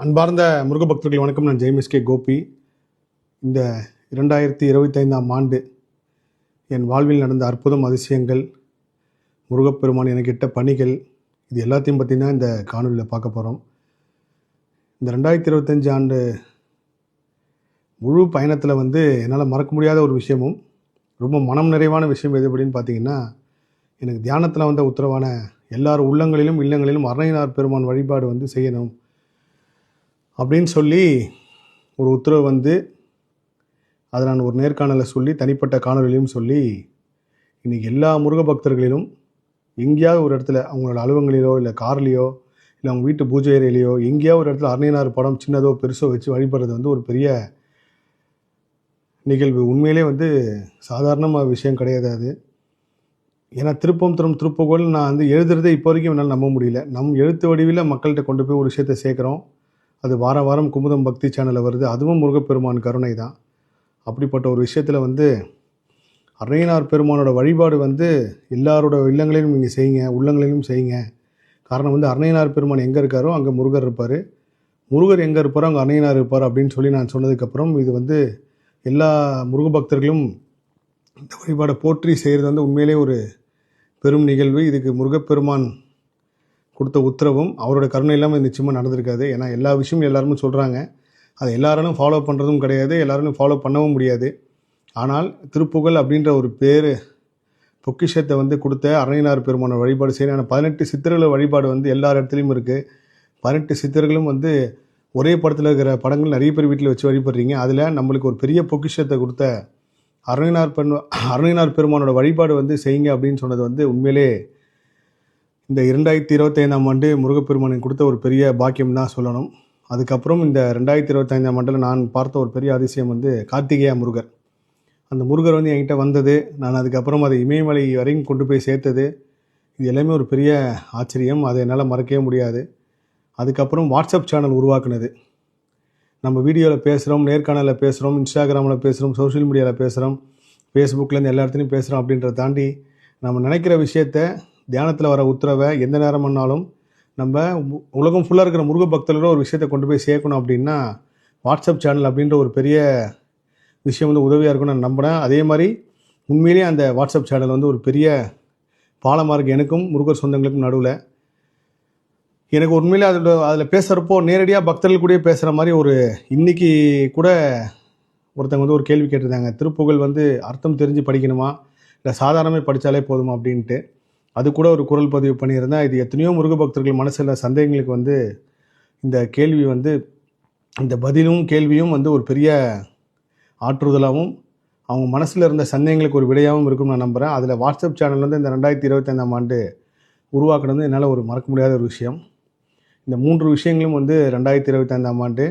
அன்பார்ந்த முருக பக்தர்கள் வணக்கம். நான் ஜெய்மிஸ் கே கோபி. இந்த 2025ஆம் ஆண்டு என் வாழ்வில் நடந்த அற்புதம், அதிசயங்கள், முருகப்பெருமான் எனக்கு இட்ட பணிகள், இது எல்லாத்தையும் பற்றி தான் இந்த காணொலியில் பார்க்க போகிறோம். இந்த 2025 ஆண்டு முழு பயணத்தில் என்னால் மறக்க முடியாத ஒரு விஷயமும் ரொம்ப மனம் நிறைவான விஷயம் எது அப்படின்னு பார்த்தீங்கன்னா, எனக்கு தியானத்தில் வந்த உத்தரவான எல்லார் உள்ளங்களிலும் இல்லங்களிலும் அருணையனார் பெருமான் வழிபாடு செய்யணும் அப்படின்னு சொல்லி ஒரு உத்தரவு அதை நான் ஒரு நேர்காணலில் சொல்லி, தனிப்பட்ட காணொலியிலும் சொல்லி, இன்றைக்கி எல்லா முருக பக்தர்களிலும் எங்கேயாவது ஒரு இடத்துல அவங்களோட அலுவலகங்களிலோ இல்லை கார்லேயோ இல்லை அவங்க வீட்டு பூஜை அறையிலையோ எங்கேயாவது ஒரு இடத்துல அருணையனார் படம் சின்னதோ பெருசோ வச்சு வழிபடுறது ஒரு பெரிய நிகழ்வு. உண்மையிலே சாதாரண விஷயம் கிடையாது அது. ஏன்னா திருப்பம் தரும் திருப்புகழ் நான் எழுதுறதே இப்போ வரைக்கும் என்னால் நம்ப முடியல. நம் எழுத்து வடிவில் மக்கள்கிட்ட கொண்டு போய் ஒரு விஷயத்தை சேர்க்குறோம். அது வார வாரம் குமுதம் பக்தி சேனலில் வருது. அதுவும் முருகப்பெருமான் கருணை தான். அப்படிப்பட்ட ஒரு விஷயத்தில் அருணையனார் பெருமானோட வழிபாடு எல்லாரோட இல்லங்களிலும் நீங்கள் செய்யுங்க, உள்ளங்களிலும் செய்யுங்க. காரணம் அருணையனார் பெருமான் எங்கே இருக்காரோ அங்கே முருகர் இருப்பார், முருகர் எங்கே இருப்பாரோ அங்கே அருணையனார் இருப்பார் அப்படின்னு சொல்லி நான் சொன்னதுக்கப்புறம் இது எல்லா முருக பக்தர்களும் இந்த வழிபாடை போற்றி செய்கிறது உண்மையிலே ஒரு பெரும் நிகழ்வு. இதுக்கு முருகப்பெருமான் கொடுத்த உத்தரவும் அவரோட கருணை இல்லாமல் நிச்சயமாக நடந்திருக்காது. ஏன்னா எல்லா விஷயமும் எல்லாருமே சொல்கிறாங்க, அதை எல்லாராலும் ஃபாலோ பண்ணுறதும் கிடையாது, எல்லாராலும் ஃபாலோ பண்ணவும் முடியாது. ஆனால் திருப்புகழ் அப்படின்ற ஒரு பேர் பொக்கிஷத்தை கொடுத்த அருணையனார் பெருமான வழிபாடு செய்யணும். 18 சித்தர்கள் வழிபாடு எல்லா இடத்துலையும் இருக்குது. 18 சித்தர்களும் ஒரே படத்தில் இருக்கிற படங்கள் நிறைய பேர் வீட்டில் வச்சு வழிபடுறீங்க. அதில் நம்மளுக்கு ஒரு பெரிய பொக்கிஷத்தை கொடுத்த அருணையனார் பெருமானோட வழிபாடு செய்யுங்க அப்படின்னு சொன்னது உண்மையிலே இந்த 2025ஆம் ஆண்டு முருகப்பெருமானுக்கு கொடுத்த ஒரு பெரிய பாக்கியம் தான் சொல்லணும். அதுக்கப்புறம் இந்த 2025ஆம் ஆண்டில் நான் பார்த்த ஒரு பெரிய அதிசயம் கார்த்திகேயா முருகர். அந்த முருகர் என்கிட்ட வந்தது, நான் அதுக்கப்புறம் அதை இமயமலை வரையும் கொண்டு போய் சேர்த்தது, இது எல்லாமே ஒரு பெரிய ஆச்சரியம். அதை என்னால் மறக்கவே முடியாது. அதுக்கப்புறம் வாட்ஸ்அப் சேனல் உருவாக்குனது. நம்ம வீடியோவில் பேசுகிறோம், நேர்காணலில் பேசுகிறோம், இன்ஸ்டாகிராமில் பேசுகிறோம், சோஷியல் மீடியாவில் பேசுகிறோம், ஃபேஸ்புக்லேருந்து எல்லா இடத்துலையும் பேசுகிறோம். அப்படின்றத தாண்டி நம்ம நினைக்கிற விஷயத்தை தியானத்தில் வர உத்தரவை எந்த நேரம் பண்ணாலும் நம்ம உலகம் ஃபுல்லாக இருக்கிற முருக பக்தர்களோட ஒரு விஷயத்தை கொண்டு போய் சேர்க்கணும் அப்படின்னா வாட்ஸ்அப் சேனல் அப்படின்ற ஒரு பெரிய விஷயம் உதவியாக இருக்கும்னு நான் நம்பினேன். அதே மாதிரி உண்மையிலேயே அந்த வாட்ஸ்அப் சேனல் ஒரு பெரிய பாலமாக இருக்குது எனக்கும் முருகர் சொந்தங்களுக்கும் நடுவில். எனக்கு உண்மையிலே அதில் பேசுகிறப்போ நேரடியாக பக்தர்கள் கூட பேசுகிற மாதிரி ஒரு இன்றைக்கி கூட ஒருத்தவங்க ஒரு கேள்வி கேட்டிருந்தாங்க, திருப்புகழ் அர்த்தம் தெரிஞ்சு படிக்கணுமா இல்லை சாதாரணமே படித்தாலே போதுமா அப்படின்ட்டு. அது கூட ஒரு குரல் பதிவு பண்ணியிருந்தேன். இது எத்தனையோ முருக பக்தர்கள் மனசில் சந்தேகங்களுக்கு இந்த கேள்வி இந்த பதிலும் கேள்வியும் ஒரு பெரிய ஆற்றுதலாகவும் அவங்க மனசில் இருந்த சந்தேகங்களுக்கு ஒரு விடையாகவும் இருக்கும்னு நான் நம்புகிறேன். அதில் வாட்ஸ்அப் சேனல் இந்த 2025ஆம் ஆண்டு உருவாக்குனது என்னால் ஒரு மறக்க முடியாத ஒரு விஷயம். இந்த 3 விஷயங்களும் 2025ஆம் ஆண்டு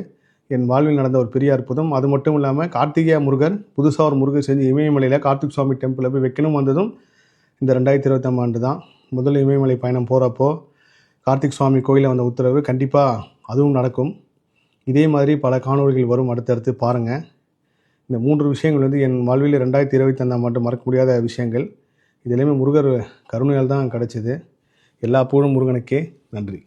என் வாழ்வில் நடந்த ஒரு பெரிய அற்புதம். அது மட்டும் இல்லாமல் கார்த்திகேயா முருகர் புதுசாக ஒரு முருகர் செஞ்சு இமயமலையில் கார்த்திக் சுவாமி டெம்பிளில் போய் வைக்கணும் வந்ததும் இந்த 2025ஆம் ஆண்டு தான். முதல் இமயமலை பயணம் போகிறப்போ கார்த்திக் சுவாமி கோயிலில் வந்த உத்தரவு கண்டிப்பாக அதுவும் நடக்கும். இதே மாதிரி பல காணொலிகள் வரும், அடுத்தடுத்து பாருங்கள். இந்த 3 விஷயங்கள் என் வாழ்வில் 2025ஆம் ஆண்டு மறக்க முடியாத விஷயங்கள். இது எல்லாமே முருகர் கருணையால் தான் கிடச்சிது. எல்லா புகழும் முருகனுக்கே. நன்றி.